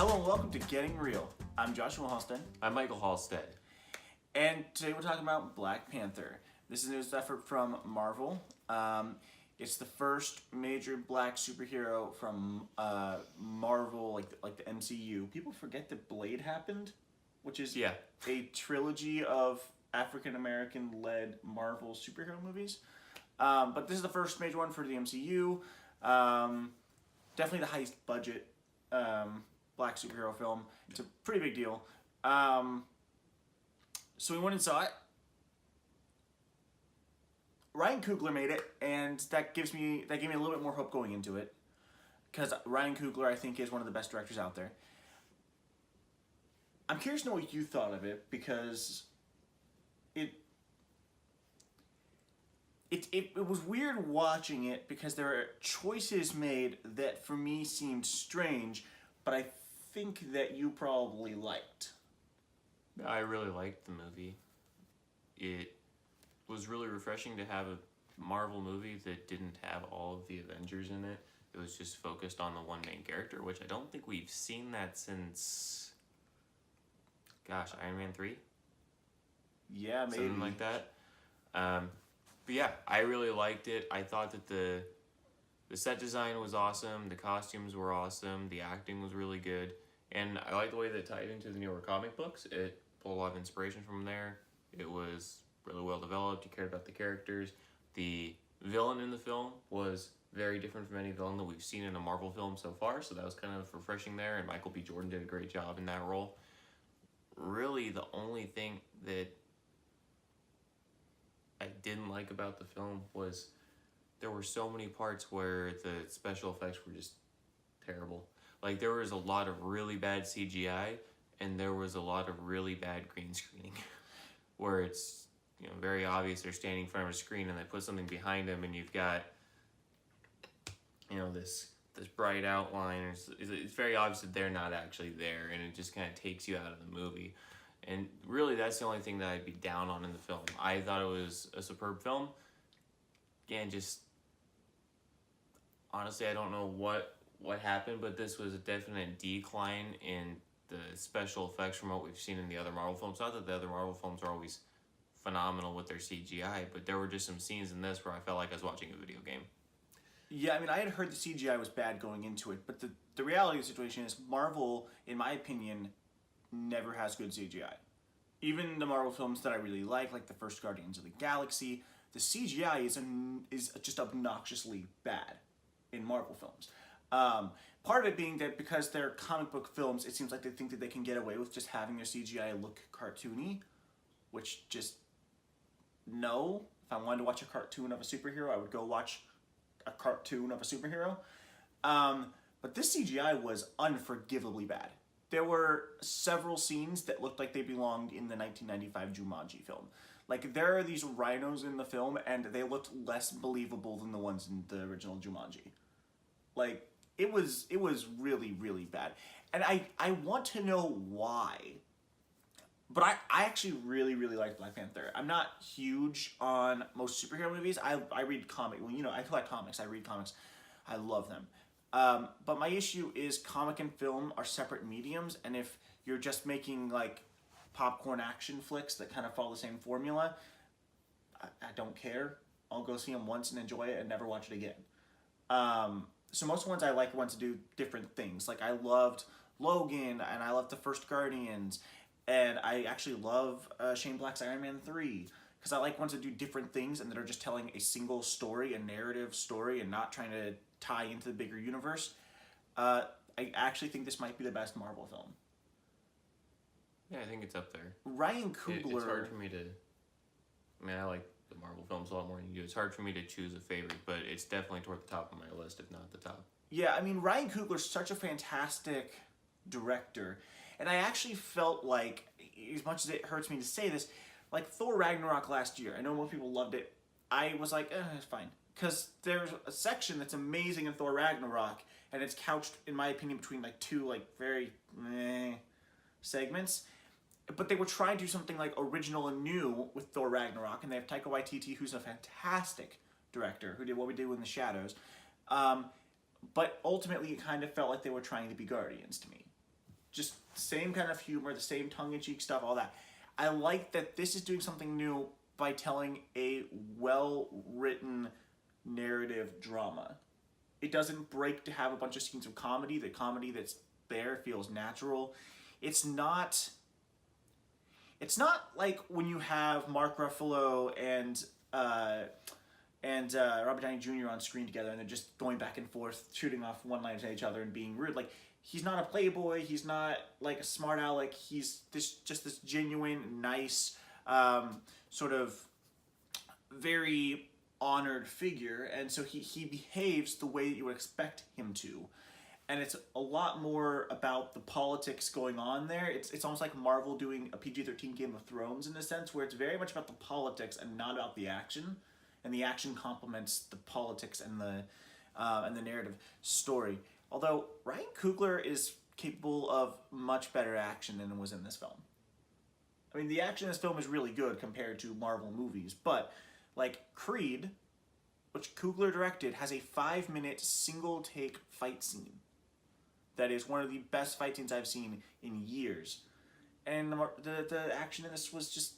Hello and welcome to Getting Real. I'm Joshua Halstead. I'm Michael Halstead. And today we're talking about Black Panther. This is a news effort from Marvel. It's the first major black superhero from Marvel, like the MCU. People forget that Blade happened, which is a trilogy of African-American-led Marvel superhero movies. But this is the first major one for the MCU. Definitely the highest budget black superhero film. It's a pretty big deal. So we went and saw it. Ryan Coogler made it, and that gave me a little bit more hope going into it, because Ryan Coogler, I think, is one of the best directors out there. I'm curious to know what you thought of it, because it was weird watching it, because there are choices made that for me seemed strange, but I think that you probably liked. I really liked the movie. It was really refreshing to have a Marvel movie that didn't have all of the Avengers in it. It was just focused on the one main character, which I don't think we've seen that since, Iron Man 3? Yeah, maybe. Something like that. But yeah, I really liked it. I thought that the set design was awesome, the costumes were awesome, the acting was really good, and I like the way that it tied into the newer comic books. It pulled a lot of inspiration from there. It was really well developed. You cared about the characters. The villain in the film was very different from any villain that we've seen in a Marvel film so far, so that was kind of refreshing there, and Michael B. Jordan did a great job in that role. Really, the only thing that I didn't like about the film was there were so many parts where the special effects were just terrible. Like, there was a lot of really bad CGI, and there was a lot of really bad green screening, where it's, very obvious they're standing in front of a screen and they put something behind them, and you've got, this bright outline. It's very obvious that they're not actually there, and it just kind of takes you out of the movie. And really, that's the only thing that I'd be down on in the film. I thought it was a superb film. Again, just honestly, I don't know what happened, but this was a definite decline in the special effects from what we've seen in the other Marvel films. Not that the other Marvel films are always phenomenal with their CGI, but there were just some scenes in this where I felt like I was watching a video game. Yeah, I mean, I had heard the CGI was bad going into it, but the reality of the situation is Marvel, in my opinion, never has good CGI. Even the Marvel films that I really like the first Guardians of the Galaxy, the CGI is just obnoxiously bad in Marvel films. Part of it being that because they're comic book films, it seems like they think that they can get away with just having their CGI look cartoony, which just, no. If I wanted to watch a cartoon of a superhero, I would go watch a cartoon of a superhero. But this CGI was unforgivably bad. There were several scenes that looked like they belonged in the 1995 Jumanji film. Like, there are these rhinos in the film, and they looked less believable than the ones in the original Jumanji. Like, it was really, really bad. And I want to know why. But I actually really, really liked Black Panther. I'm not huge on most superhero movies. I read comics. Well, I collect comics. I read comics. I love them. But my issue is comic and film are separate mediums, and if you're just making popcorn action flicks that kind of follow the same formula, I don't care. I'll go see them once and enjoy it and never watch it again. So most ones I like ones to do different things. Like, I loved Logan, and I loved the first Guardians, and I actually love Shane Black's Iron Man 3, because I like ones that do different things and that are just telling a single story, a narrative story, and not trying to tie into the bigger universe. I actually think this might be the best Marvel film. Yeah, I think it's up there. Ryan Coogler... It's hard for me to... I like the Marvel films a lot more than you do. It's hard for me to choose a favorite, but it's definitely toward the top of my list, if not the top. Yeah, Ryan Coogler's such a fantastic director, and I actually felt like, as much as it hurts me to say this, like Thor Ragnarok last year, I know most people loved it, I was like, it's fine. Because there's a section that's amazing in Thor Ragnarok, and it's couched, in my opinion, between two very segments. But they were trying to do something original and new with Thor Ragnarok, and they have Taika Waititi, who's a fantastic director, who did What We Do in the Shadows. But ultimately, it kind of felt like they were trying to be Guardians to me. just same kind of humor, the same tongue-in-cheek stuff, all that. I like that this is doing something new by telling a well-written narrative drama. It doesn't break to have a bunch of scenes of comedy. The comedy that's there feels natural. It's not like when you have Mark Ruffalo and Robert Downey Jr. on screen together and they're just going back and forth, shooting off one-liners at each other and being rude. Like, he's not a playboy. He's not like a smart aleck. He's just this genuine, nice, sort of very honored figure, and so he behaves the way that you would expect him to. And it's a lot more about the politics going on there. It's almost like Marvel doing a PG-13 Game of Thrones in a sense, where it's very much about the politics and not about the action. And the action complements the politics and the narrative story. Although Ryan Coogler is capable of much better action than was in this film. I mean, the action in this film is really good compared to Marvel movies, but like Creed, which Coogler directed, has a 5-minute single-take fight scene that is one of the best fight scenes I've seen in years. And the action in this was just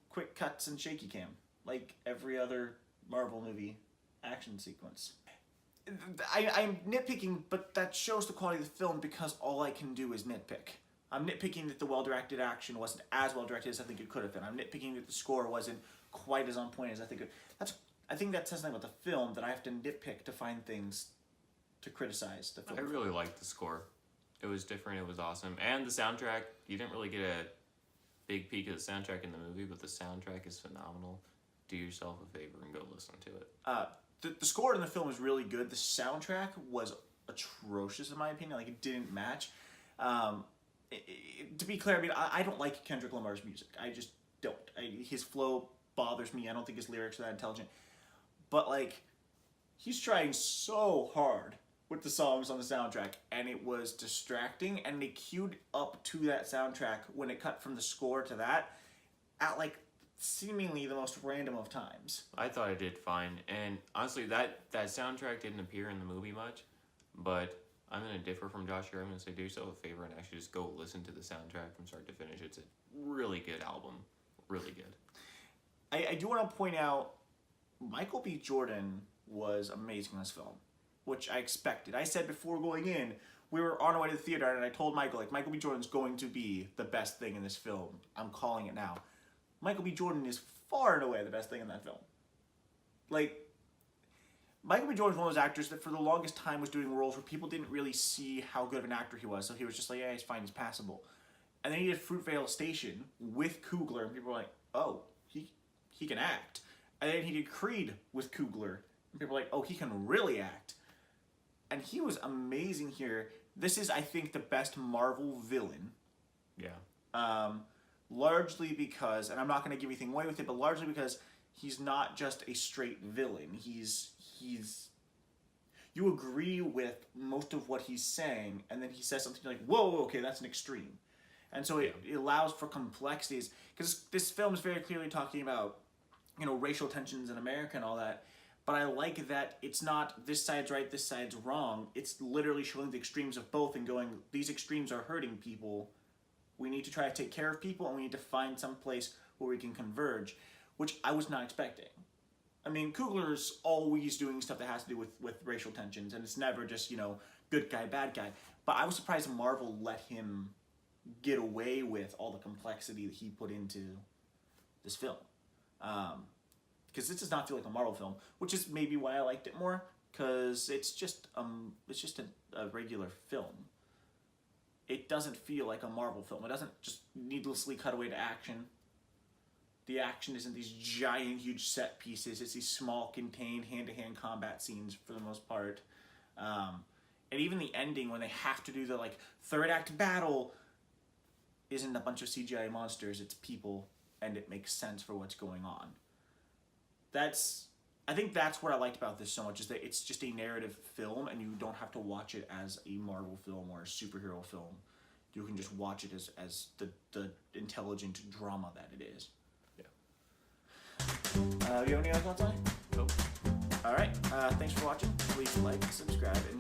quick cuts and shaky cam, like every other Marvel movie action sequence. I'm nitpicking, but that shows the quality of the film because all I can do is nitpick. I'm nitpicking that the well-directed action wasn't as well-directed as I think it could have been. I'm nitpicking that the score wasn't quite as on point as I think it. I think that says something about the film, that I have to nitpick to find things to criticize the film. I really liked the score. It was different. It was awesome. And the soundtrack, you didn't really get a big peek of the soundtrack in the movie, but the soundtrack is phenomenal. Do yourself a favor and go listen to it. The score in the film is really good. The soundtrack was atrocious in my opinion. Like, it didn't match. To be clear, I mean, I don't like Kendrick Lamar's music. I just don't. His flow bothers me. I don't think his lyrics are that intelligent. But, like, he's trying so hard with the songs on the soundtrack, and it was distracting, and they queued up to that soundtrack when it cut from the score to that at, like, seemingly the most random of times. I thought it did fine, and honestly, that soundtrack didn't appear in the movie much, but I'm going to differ from Josh here. I'm going to say do yourself a favor and actually just go listen to the soundtrack from start to finish. It's a really good album. Really good. I do want to point out Michael B. Jordan was amazing in this film, which I expected. I said before going in, we were on our way to the theater, and I told Michael, like, Michael B. Jordan's going to be the best thing in this film. I'm calling it now. Michael B. Jordan is far and away the best thing in that film. Like, Michael B. Jordan's one of those actors that for the longest time was doing roles where people didn't really see how good of an actor he was, so he was just like, yeah, he's fine, he's passable. And then he did Fruitvale Station with Coogler, and people were like, oh, he can act. And then he did Creed with Coogler, and people were like, oh, he can really act. And he was amazing here. This is, I think, the best Marvel villain. Yeah. Largely because, and I'm not going to give anything away with it, but largely because he's not just a straight villain. He's you agree with most of what he's saying, and then he says something like, whoa, okay, that's an extreme. And so it allows for complexities, because this film is very clearly talking about, you know, racial tensions in America and all that, but I like that it's not this side's right, this side's wrong. It's literally showing the extremes of both and going, these extremes are hurting people. We need to try to take care of people, and we need to find some place where we can converge, which I was not expecting. I mean, Coogler's always doing stuff that has to do with racial tensions, and it's never just, you know, good guy, bad guy. But I was surprised Marvel let him get away with all the complexity that he put into this film. Because this does not feel like a Marvel film, which is maybe why I liked it more, because it's just a regular film. It doesn't feel like a Marvel film. It doesn't just needlessly cut away to action. The action isn't these giant, huge set pieces. It's these small, contained, hand-to-hand combat scenes for the most part. And even the ending, when they have to do the, like, third act battle, isn't a bunch of CGI monsters. It's people, and it makes sense for what's going on. I think that's what I liked about this so much, is that it's just a narrative film, and you don't have to watch it as a Marvel film or a superhero film. You can just watch it as the intelligent drama that it is. You have any other thoughts on it? Nope. All right. Thanks for watching. Please like, subscribe, and